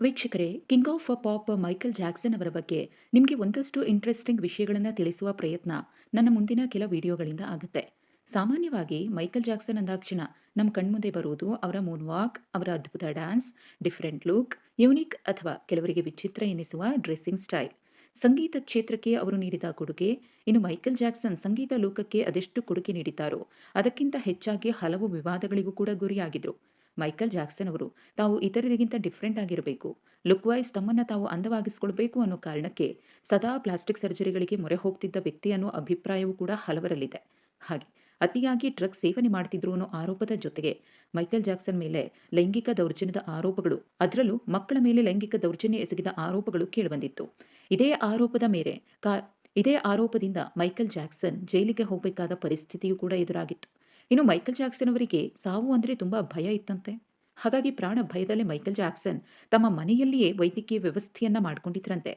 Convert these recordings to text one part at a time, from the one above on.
ವೀಕ್ಷಕರೇ, king of pop Michael Jackson ಅವರ ಬಗ್ಗೆ ನಿಮಗೆ ಒಂದಷ್ಟು ಇಂಟ್ರೆಸ್ಟಿಂಗ್ ವಿಷಯಗಳನ್ನು ತಿಳಿಸುವ ಪ್ರಯತ್ನ ನನ್ನ ಮುಂದಿನ ಕೆಲ ವಿಡಿಯೋಗಳಿಂದ ಆಗುತ್ತೆ. ಸಾಮಾನ್ಯವಾಗಿ ಮೈಕೆಲ್ ಜಾಕ್ಸನ್ ಅಂದಾಕ್ಷಣ ನಮ್ಮ ಕಣ್ಮುಂದೆ ಬರುವುದು ಅವರ ಮೂನ್ ವಾಕ್, ಅವರ ಅದ್ಭುತ ಡ್ಯಾನ್ಸ್, ಡಿಫರೆಂಟ್ ಲುಕ್, ಯೂನಿಕ್ ಅಥವಾ ಕೆಲವರಿಗೆ ವಿಚಿತ್ರ ಎನಿಸುವ ಡ್ರೆಸ್ಸಿಂಗ್ ಸ್ಟೈಲ್. ಸಂಗೀತ ಕ್ಷೇತ್ರಕ್ಕೆ ಅವರು ನೀಡಿದ ಕೊಡುಗೆ, ಇನ್ನು ಮೈಕೆಲ್ ಜಾಕ್ಸನ್ ಸಂಗೀತ ಲೋಕಕ್ಕೆ ಅದೆಷ್ಟು ಕೊಡುಗೆ ನೀಡಿದ್ದಾರೋ ಅದಕ್ಕಿಂತ ಹೆಚ್ಚಾಗಿ ಹಲವು ವಿವಾದಗಳಿಗೂ ಕೂಡ ಗುರಿಯಾಗಿದ್ರು. ಮೈಕೆಲ್ ಜಾಕ್ಸನ್ ಅವರು ತಾವು ಇತರರಿಗಿಂತ ಡಿಫರೆಂಟ್ ಆಗಿರಬೇಕು, ಲುಕ್ ವೈಸ್ ತಮ್ಮನ್ನ ತಾವು ಅಂದವಾಗಿಸಿಕೊಳ್ಬೇಕು ಅನ್ನೋ ಕಾರಣಕ್ಕೆ ಸದಾ ಪ್ಲಾಸ್ಟಿಕ್ ಸರ್ಜರಿಗಳಿಗೆ ಮೊರೆ ಹೋಗ್ತಿದ್ದ ವ್ಯಕ್ತಿ ಅನ್ನೋ ಅಭಿಪ್ರಾಯವೂ ಕೂಡ ಹಲವರಲ್ಲಿದೆ. ಹಾಗೆ ಅತಿಯಾಗಿ ಡ್ರಗ್ ಸೇವನೆ ಮಾಡ್ತಿದ್ರು ಅನ್ನೋ ಆರೋಪದ ಜೊತೆಗೆ ಮೈಕೆಲ್ ಜಾಕ್ಸನ್ ಮೇಲೆ ಲೈಂಗಿಕ ದೌರ್ಜನ್ಯದ ಆರೋಪಗಳು, ಅದರಲ್ಲೂ ಮಕ್ಕಳ ಮೇಲೆ ಲೈಂಗಿಕ ದೌರ್ಜನ್ಯ ಎಸಗಿದ ಆರೋಪಗಳು ಕೇಳಿಬಂದಿತ್ತು. ಇದೇ ಆರೋಪದ ಮೇರೆ ಕಾ ಇದೇ ಆರೋಪದಿಂದ ಮೈಕೆಲ್ ಜಾಕ್ಸನ್ ಜೈಲಿಗೆ ಹೋಗಬೇಕಾದ ಪರಿಸ್ಥಿತಿಯೂ ಕೂಡ ಎದುರಾಗಿತ್ತು. ಇನ್ನು ಮೈಕೆಲ್ ಜಾಕ್ಸನ್ ಅವರಿಗೆ ಸಾವು ಅಂದ್ರೆ ತುಂಬಾ ಭಯ ಇತ್ತಂತೆ. ಹಾಗಾಗಿ ಪ್ರಾಣ ಭಯದಲ್ಲೇ ಮೈಕೆಲ್ ಜಾಕ್ಸನ್ ತಮ್ಮ ಮನೆಯಲ್ಲಿಯೇ ವೈದ್ಯಕೀಯ ವ್ಯವಸ್ಥೆಯನ್ನ ಮಾಡ್ಕೊಂಡಿದ್ರಂತೆ.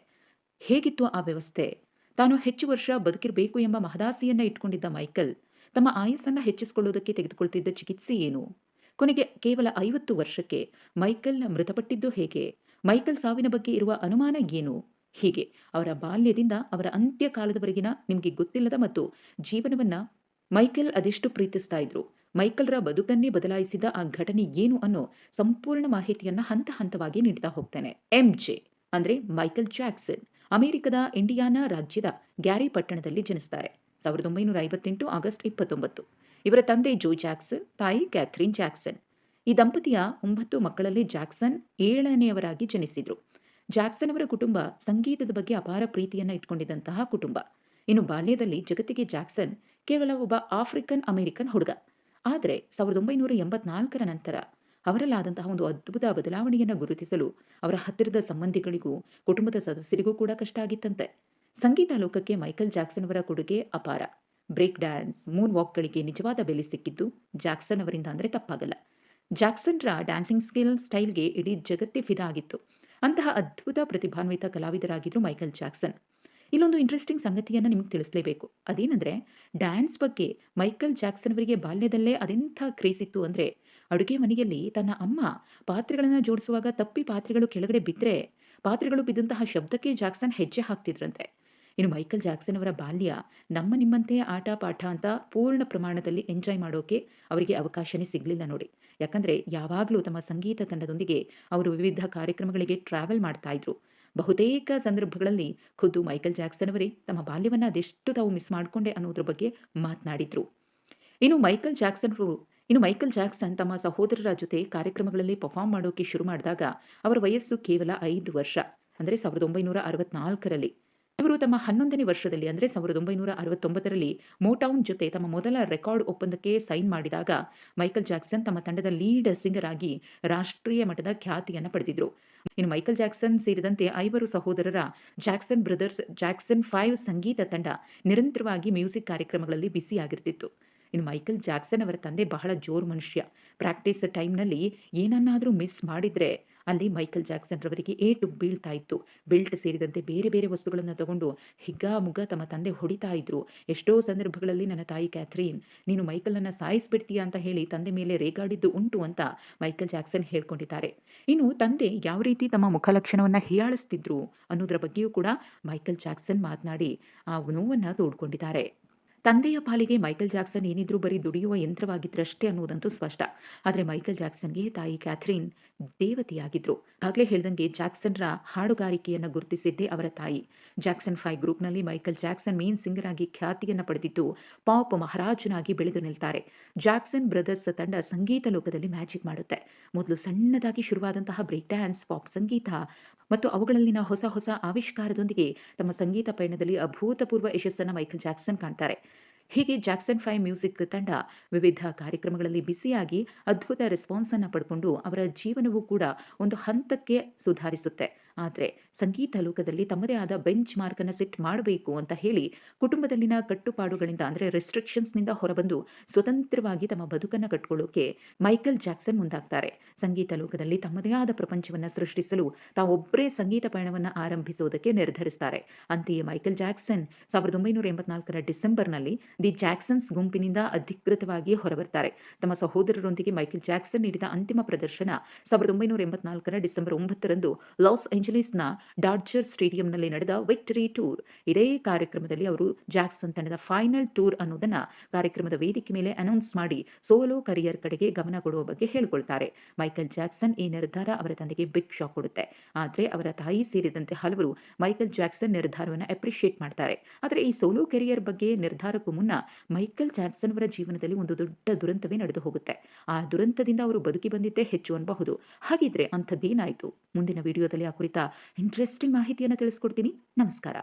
ಹೇಗಿತ್ತು ಆ ವ್ಯವಸ್ಥೆ? ತಾನು ಹೆಚ್ಚು ವರ್ಷ ಬದುಕಿರಬೇಕು ಎಂಬ ಮಹದಾಸೆಯನ್ನ ಇಟ್ಕೊಂಡಿದ್ದ ಮೈಕೆಲ್ ತಮ್ಮ ಆಯಸ್ಸನ್ನ ಹೆಚ್ಚಿಸಿಕೊಳ್ಳುವುದಕ್ಕೆ ತೆಗೆದುಕೊಳ್ತಿದ್ದ ಚಿಕಿತ್ಸೆ ಏನು? ಕೊನೆಗೆ ಕೇವಲ 50 ವರ್ಷಕ್ಕೆ ಮೈಕೆಲ್ ಮೃತಪಟ್ಟಿದ್ದು ಹೇಗೆ? ಮೈಕೆಲ್ ಸಾವಿನ ಬಗ್ಗೆ ಇರುವ ಅನುಮಾನ ಏನು? ಹೀಗೆ ಅವರ ಬಾಲ್ಯದಿಂದ ಅವರ ಅಂತ್ಯಕಾಲದವರೆಗಿನ ನಿಮಗೆ ಗೊತ್ತಿಲ್ಲದ ಮತ್ತು ಜೀವನವನ್ನ ಮೈಕೆಲ್ ಅದೆಷ್ಟು ಪ್ರೀತಿಸ್ತಾ ಇದ್ರು, ಮೈಕೆಲ್‌ರ ಬದುಕನ್ನೇ ಬದಲಾಯಿಸಿದ ಆ ಘಟನೆ ಏನು ಅನ್ನೋ ಸಂಪೂರ್ಣ ಮಾಹಿತಿಯನ್ನ ಹಂತ ಹಂತವಾಗಿ ನೀಡ್ತಾ ಹೋಗ್ತೇನೆ. ಎಂಜೆ ಅಂದ್ರೆ ಮೈಕೆಲ್ ಜಾಕ್ಸನ್ ಅಮೆರಿಕದ ಇಂಡಿಯಾನಾ ರಾಜ್ಯದ ಗ್ಯಾರಿ ಪಟ್ಟಣದಲ್ಲಿ ಜನಿಸ್ತಾರೆ. 1958 ಆಗಸ್ಟ್ 29. ಇವರ ತಂದೆ ಜೋ ಜಾಕ್ಸನ್, ತಾಯಿ ಕ್ಯಾಥರಿನ್ ಜಾಕ್ಸನ್. ಈ ದಂಪತಿಯ 9 ಮಕ್ಕಳಲ್ಲಿ ಜಾಕ್ಸನ್ 7ನೇಯವರಾಗಿ ಜನಿಸಿದ್ರು. ಜಾಕ್ಸನ್ ಅವರ ಕುಟುಂಬ ಸಂಗೀತದ ಬಗ್ಗೆ ಅಪಾರ ಪ್ರೀತಿಯನ್ನ ಇಟ್ಕೊಂಡಿದ್ದಂತಹ ಕುಟುಂಬ. ಇನ್ನು ಬಾಲ್ಯದಲ್ಲಿ ಜಗತ್ತಿಗೆ ಜಾಕ್ಸನ್ ಕೇವಲ ಒಬ್ಬ ಆಫ್ರಿಕನ್ ಅಮೆರಿಕನ್ ಹುಡುಗ. ಆದರೆ 1984ರ ನಂತರ ಅವರಲ್ಲಾದಂತಹ ಒಂದು ಅದ್ಭುತ ಬದಲಾವಣೆಯನ್ನು ಗುರುತಿಸಲು ಅವರ ಹತ್ತಿರದ ಸಂಬಂಧಿಗಳಿಗೂ ಕುಟುಂಬದ ಸದಸ್ಯರಿಗೂ ಕೂಡ ಕಷ್ಟ ಆಗಿತ್ತಂತೆ. ಸಂಗೀತ ಲೋಕಕ್ಕೆ ಮೈಕೆಲ್ ಜಾಕ್ಸನ್ ಅವರ ಕೊಡುಗೆ ಅಪಾರ. ಬ್ರೇಕ್ ಡ್ಯಾನ್ಸ್, ಮೂನ್ ವಾಕ್ಗಳಿಗೆ ನಿಜವಾದ ಬೆಲೆ ಸಿಕ್ಕಿದ್ದು ಜಾಕ್ಸನ್ ಅವರಿಂದ ಅಂದರೆ ತಪ್ಪಾಗಲ್ಲ. ಜಾಕ್ಸನ್ರ ಡ್ಯಾನ್ಸಿಂಗ್ ಸ್ಟೈಲ್ಗೆ ಇಡೀ ಜಗತ್ತೇ ಫಿದಾ ಆಗಿತ್ತು. ಅಂತಹ ಅದ್ಭುತ ಪ್ರತಿಭಾನ್ವಿತ ಕಲಾವಿದರಾಗಿದ್ರು ಮೈಕೆಲ್ ಜಾಕ್ಸನ್. ಇಲ್ಲೊಂದು ಇಂಟ್ರೆಸ್ಟಿಂಗ್ ಸಂಗತಿಯನ್ನು ನಿಮಗೆ ತಿಳಿಸಲೇಬೇಕು. ಅದೇನಂದ್ರೆ, ಡ್ಯಾನ್ಸ್ ಬಗ್ಗೆ ಮೈಕೆಲ್ ಜಾಕ್ಸನ್ ಅವರಿಗೆ ಬಾಲ್ಯದಲ್ಲೇ ಅದೆಂಥ ಕ್ರೇಜ್ ಇತ್ತು ಅಂದ್ರೆ, ಅಡುಗೆ ಮನೆಯಲ್ಲಿ ತನ್ನ ಅಮ್ಮ ಪಾತ್ರೆಗಳನ್ನು ಜೋಡಿಸುವಾಗ ತಪ್ಪಿ ಪಾತ್ರೆಗಳು ಕೆಳಗಡೆ ಬಿದ್ದರೆ, ಪಾತ್ರೆಗಳು ಬಿದ್ದಂತಹ ಶಬ್ದಕ್ಕೆ ಜಾಕ್ಸನ್ ಹೆಜ್ಜೆ ಹಾಕ್ತಿದ್ರಂತೆ. ಇನ್ನು ಮೈಕೆಲ್ ಜಾಕ್ಸನ್ ಅವರ ಬಾಲ್ಯ ನಮ್ಮ ನಿಮ್ಮಂತೆ ಆಟ ಪಾಠ ಅಂತ ಪೂರ್ಣ ಪ್ರಮಾಣದಲ್ಲಿ ಎಂಜಾಯ್ ಮಾಡೋಕೆ ಅವರಿಗೆ ಅವಕಾಶನೇ ಸಿಗಲಿಲ್ಲ ನೋಡಿ. ಯಾಕಂದ್ರೆ ಯಾವಾಗಲೂ ತಮ್ಮ ಸಂಗೀತ ತಂಡದೊಂದಿಗೆ ಅವರು ವಿವಿಧ ಕಾರ್ಯಕ್ರಮಗಳಿಗೆ ಟ್ರಾವೆಲ್ ಮಾಡ್ತಾ ಇದ್ರು. ಬಹುತೇಕ ಸಂದರ್ಭಗಳಲ್ಲಿ ಖುದ್ದು ಮೈಕೆಲ್ ಜಾಕ್ಸನ್ ಅವರೇ ತಮ್ಮ ಬಾಲ್ಯವನ್ನ ಅದೆಷ್ಟು ತಾವು ಮಿಸ್ ಮಾಡ್ಕೊಂಡೆ ಅನ್ನೋದ್ರ ಬಗ್ಗೆ ಮಾತನಾಡಿದ್ರು. ಇನ್ನು ಮೈಕೆಲ್ ಜಾಕ್ಸನ್ ಅವರು ಇನ್ನು ಮೈಕೆಲ್ ಜಾಕ್ಸನ್ ತಮ್ಮ ಸಹೋದರರ ಜೊತೆ ಕಾರ್ಯಕ್ರಮಗಳಲ್ಲಿ ಪರ್ಫಾರ್ಮ್ ಮಾಡೋಕೆ ಶುರು ಮಾಡಿದಾಗ ಅವರ ವಯಸ್ಸು ಕೇವಲ 5 ವರ್ಷ, ಅಂದರೆ 1964ರಲ್ಲಿ. ಇವರು ತಮ್ಮ 11ನೇ ವರ್ಷದಲ್ಲಿ ಅಂದರೆ 1969ರಲ್ಲಿ ಮೋಟೌನ್ ಜೊತೆ ತಮ್ಮ ಮೊದಲ ರೆಕಾರ್ಡ್ ಒಪ್ಪಂದಕ್ಕೆ ಸೈನ್ ಮಾಡಿದಾಗ ಮೈಕೆಲ್ ಜಾಕ್ಸನ್ ತಮ್ಮ ತಂಡದ ಲೀಡ್ ಸಿಂಗರ್ ಆಗಿ ರಾಷ್ಟ್ರೀಯ ಮಟ್ಟದ ಖ್ಯಾತಿಯನ್ನು ಪಡೆದಿದ್ರು. ಇನ್ನು ಮೈಕೆಲ್ ಜಾಕ್ಸನ್ ಸೇರಿದಂತೆ 5 ಸಹೋದರರ ಜಾಕ್ಸನ್ ಬ್ರದರ್ಸ್ ಜಾಕ್ಸನ್ 5 ಸಂಗೀತ ತಂಡ ನಿರಂತರವಾಗಿ ಮ್ಯೂಸಿಕ್ ಕಾರ್ಯಕ್ರಮಗಳಲ್ಲಿ ಬ್ಯುಸಿಯಾಗಿರ್ತಿತ್ತು. ಇನ್ನು ಮೈಕೆಲ್ ಜಾಕ್ಸನ್ ಅವರ ತಂದೆ ಬಹಳ ಜೋರು ಮನುಷ್ಯ. ಪ್ರಾಕ್ಟೀಸ್ ಟೈಮ್‌ನಲ್ಲಿ ಏನನ್ನಾದರೂ ಮಿಸ್ ಮಾಡಿದ್ರೆ ಅಲ್ಲಿ ಮೈಕೆಲ್ ಜಾಕ್ಸನ್ ರವರಿಗೆ ಏಟು ಬೀಳ್ತಾ ಇತ್ತು. ಬೆಲ್ಟ್ ಸೇರಿದಂತೆ ಬೇರೆ ಬೇರೆ ವಸ್ತುಗಳನ್ನು ತಗೊಂಡು ಹಿಗ್ಗಾಮುಗ್ಗಾ ತಮ್ಮ ತಂದೆ ಹೊಡಿತಾ ಇದ್ರು. ಎಷ್ಟೋ ಸಂದರ್ಭಗಳಲ್ಲಿ ನನ್ನ ತಾಯಿ ಕ್ಯಾಥರೀನ್, ನೀನು ಮೈಕೆಲ್‌ನನ್ನ ಸಾಯಿಸಿಬಿಡ್ತೀಯಾ ಅಂತ ಹೇಳಿ ತಂದೆ ಮೇಲೆ ರೇಗಾಡಿದ್ದು ಉಂಟು ಅಂತ ಮೈಕೆಲ್ ಜಾಕ್ಸನ್ ಹೇಳ್ಕೊಂಡಿದ್ದಾರೆ. ಇನ್ನು ತಂದೆ ಯಾವ ರೀತಿ ತಮ್ಮ ಮುಖಲಕ್ಷಣವನ್ನ ಹೀಯಾಳಿಸ್ತಿದ್ರು ಅನ್ನೋದರ ಬಗ್ಗೆಯೂ ಕೂಡ ಮೈಕೆಲ್ ಜಾಕ್ಸನ್ ಮಾತನಾಡಿ ಆ ನೋವನ್ನ ತೋಡ್ಕೊಂಡಿದ್ದಾರೆ. ತಂದೆಯ ಪಾಲಿಗೆ ಮೈಕೆಲ್ ಜಾಕ್ಸನ್ ಏನಿದ್ರೂ ಬರೀ ದುಡಿಯುವ ಯಂತ್ರವಾಗಿದ್ರಷ್ಟೇ ಅನ್ನೋದಂತೂ ಸ್ಪಷ್ಟ. ಆದರೆ ಮೈಕೆಲ್ ಜಾಕ್ಸನ್ಗೆ ತಾಯಿ ಕ್ಯಾಥರೀನ್ ದೇವತೆಯಾಗಿದ್ರು. ಆಗ್ಲೇ ಹೇಳ್ದಂಗೆ ಜಾಕ್ಸನ್ರ ಹಾಡುಗಾರಿಕೆಯನ್ನು ಗುರುತಿಸಿದ್ದೇ ಅವರ ತಾಯಿ. ಜಾಕ್ಸನ್ 5 ಗ್ರೂಪ್ನಲ್ಲಿ ಮೈಕೆಲ್ ಜಾಕ್ಸನ್ ಮೇನ್ ಸಿಂಗರ್ ಆಗಿ ಖ್ಯಾತಿಯನ್ನು ಪಡೆದಿದ್ದು ಪಾಪ್ ಮಹಾರಾಜನಾಗಿ ಬೆಳೆದು ನಿಲ್ತಾರೆ. ಜಾಕ್ಸನ್ ಬ್ರದರ್ಸ್ ತಂಡ ಸಂಗೀತ ಲೋಕದಲ್ಲಿ ಮ್ಯಾಜಿಕ್ ಮಾಡುತ್ತೆ. ಮೊದಲು ಸಣ್ಣದಾಗಿ ಶುರುವಾದಂತಹ ಬ್ರೇಕ್ ಡ್ಯಾನ್ಸ್, ಪಾಪ್ ಸಂಗೀತ ಮತ್ತು ಅವುಗಳಲ್ಲಿನ ಹೊಸ ಹೊಸ ಆವಿಷ್ಕಾರದೊಂದಿಗೆ ತಮ್ಮ ಸಂಗೀತ ಪಯಣದಲ್ಲಿ ಅಭೂತಪೂರ್ವ ಯಶಸ್ಸನ್ನು ಮೈಕೆಲ್ ಜಾಕ್ಸನ್ ಕಾಣ್ತಾರೆ. ಹೀಗೆ ಜಾಕ್ಸನ್ 5 ಮ್ಯೂಸಿಕ್ ತಂಡ ವಿವಿಧ ಕಾರ್ಯಕ್ರಮಗಳಲ್ಲಿ ಬಿಸಿಯಾಗಿ ಅದ್ಭುತ ರೆಸ್ಪಾನ್ಸ್ ಅನ್ನು ಪಡ್ಕೊಂಡು ಅವರ ಜೀವನವೂ ಕೂಡ ಒಂದು ಹಂತಕ್ಕೆ ಸುಧಾರಿಸುತ್ತೆ. ಆದರೆ ಸಂಗೀತ ಲೋಕದಲ್ಲಿ ತಮ್ಮದೇ ಆದ ಬೆಂಚ್ ಮಾರ್ಕ್ ಅನ್ನು ಸೆಟ್ ಮಾಡಬೇಕು ಅಂತ ಹೇಳಿ ಕುಟುಂಬದಲ್ಲಿನ ಕಟ್ಟುಪಾಡುಗಳಿಂದ ಅಂದರೆ ರೆಸ್ಟ್ರಿಕ್ಷನ್ಸ್ನಿಂದ ಹೊರಬಂದು ಸ್ವತಂತ್ರವಾಗಿ ತಮ್ಮ ಬದುಕನ್ನು ಕಟ್ಕೊಳ್ಳೋಕೆ ಮೈಕಲ್ ಜಾಕ್ಸನ್ ಮುಂದಾಗ್ತಾರೆ. ಸಂಗೀತ ಲೋಕದಲ್ಲಿ ತಮ್ಮದೇ ಆದ ಪ್ರಪಂಚವನ್ನು ಸೃಷ್ಟಿಸಲು ತಾವೊಬ್ಬರೇ ಸಂಗೀತ ಪಯಣವನ್ನು ಆರಂಭಿಸುವುದಕ್ಕೆ ನಿರ್ಧರಿಸ್ತಾರೆ. ಅಂತೆಯೇ ಮೈಕಲ್ ಜಾಕ್ಸನ್ 1984ರ ಡಿಸೆಂಬರ್ನಲ್ಲಿ ದಿ ಜಾಕ್ಸನ್ಸ್ ಗುಂಪಿನಿಂದ ಅಧಿಕೃತವಾಗಿ ಹೊರಬರ್ತಾರೆ. ತಮ್ಮ ಸಹೋದರರೊಂದಿಗೆ ಮೈಕಲ್ ಜಾಕ್ಸನ್ ನೀಡಿದ ಅಂತಿಮ ಪ್ರದರ್ಶನ 1984ರ ಡಿಸೆಂಬರ್ 9ರಂದು ಲಾಸ್ ಏಂಜಲೀಸ್‌ನ ಡಾಡ್ಜರ್ ಸ್ಟೇಡಿಯಂನಲ್ಲಿ ನಡೆದ ವಿಕ್ಟರಿ ಟೂರ್. ಇದೇ ಕಾರ್ಯಕ್ರಮದಲ್ಲಿ ಅವರು ಜಾಕ್ಸನ್ ತಂಡದ ಫೈನಲ್ ಟೂರ್ ಅನ್ನೋದನ್ನ ಕಾರ್ಯಕ್ರಮದ ವೇದಿಕೆ ಮೇಲೆ ಅನೌನ್ಸ್ ಮಾಡಿ ಸೋಲೋ ಕರಿಯರ್ ಕಡೆಗೆ ಗಮನ ಕೊಡುವ ಬಗ್ಗೆ ಹೇಳಿಕೊಳ್ತಾರೆ. ಮೈಕಲ್ ಜಾಕ್ಸನ್ ಈ ನಿರ್ಧಾರ ಅವರ ತಂದೆಗೆ ಬಿಗ್ ಶಾಕ್ ಕೊಡುತ್ತೆ. ಆದರೆ ಅವರ ತಾಯಿ ಸೇರಿದಂತೆ ಹಲವರು ಮೈಕಲ್ ಜಾಕ್ಸನ್ ನಿರ್ಧಾರವನ್ನು ಅಪ್ರಿಶಿಯೇಟ್ ಮಾಡ್ತಾರೆ. ಆದರೆ ಈ ಸೋಲೋ ಕೆರಿಯರ್ ಬಗ್ಗೆ ನಿರ್ಧಾರಕ್ಕೂ ಮುನ್ನ ಮೈಕಲ್ ಜಾಕ್ಸನ್ ಅವರ ಜೀವನದಲ್ಲಿ ಒಂದು ದೊಡ್ಡ ದುರಂತವೇ ನಡೆದು ಹೋಗುತ್ತೆ. ಆ ದುರಂತದಿಂದ ಅವರು ಬದುಕಿ ಬಂದಿದ್ದೇ ಹೆಚ್ಚು ಅನ್ಬಹುದು. ಹಾಗಿದ್ರೆ ಅಂಥದ್ದೇನಾಯಿತು? ಮುಂದಿನ ವಿಡಿಯೋದಲ್ಲಿ ಆ ಕುರಿತ ಇಂಟ್ರೆಸ್ಟಿಂಗ್ ಮಾಹಿತಿಯನ್ನು ತಿಳಿಸ್ಕೊಡ್ತೀನಿ. ನಮಸ್ಕಾರ.